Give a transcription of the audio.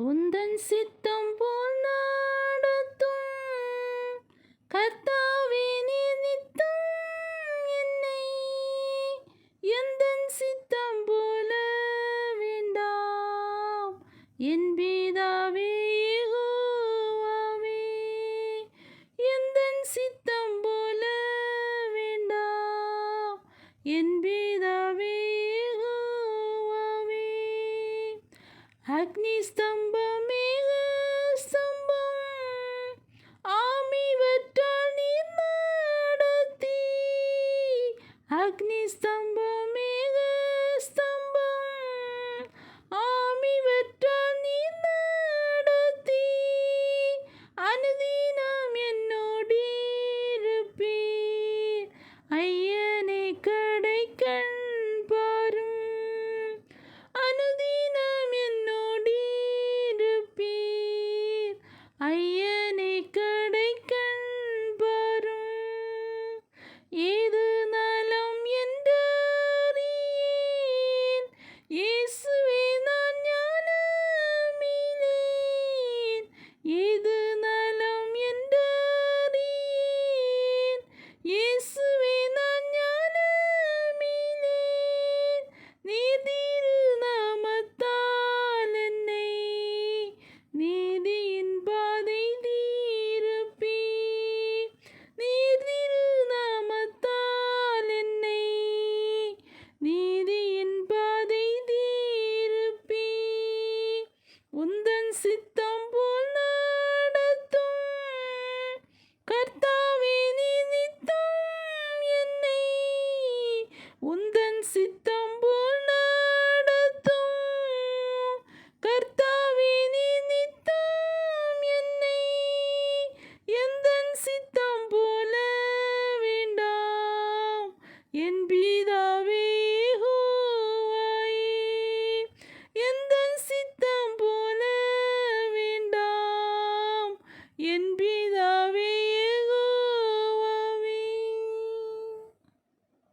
உந்தன் சித்தம் போல் நடத்தும் கர்த்தாவே, நீர் நித்தம் என்னை எந்தன் சித்தம் போல வேண்டாம் என் பிதாவே யெகோவாவே, எந்தன் சித்தம் போல வேண்டாம் என் பிதாவே யெகோவாவே. அக்னி ஸ்தம்பம் மேக ஸ்தம்பம் ஆமிவற்றால் நீர் நடத்தி, அக்னி ஸ்தம்பம் மேக ஸ்தம்பம் ஆமிவற்றால் நீர் நடத்தி, அனுதினம் என்னோடு இருப்பீர் ஐயனே கடைக்கண் பாரும், அனுதினம் என்னோடு இருப்பீர் ஐயனே கடைக்கண் பாரும். ஏது நலம் என்றறியேன் இயேசுவே, நான் ஞானமிலேன். ஏது நலம் என்றறியேன் இயேசுவே, நான் ஞானமிலேன். நீர் திருநாமத்தால் என்னை நீதியின் பாதை தீருப்பீர். நீர் திருநாமத்தால் என்னை நீதியின் பாதை தீருப்பீர். உந்தன் சித்தம் போல் நடத்தும் கர்த்தாவே, நீர் நித்தம் என்னை உந்தன் சித்தம் போல் நடத்தும் கர்த்தாவே, நீர் நித்தம் என்னை எந்தன் சித்தம் போல வேண்டாம் என் பிதாவே யெகோவாவே, எந்தன் சித்தம் போல வேண்டாம் என்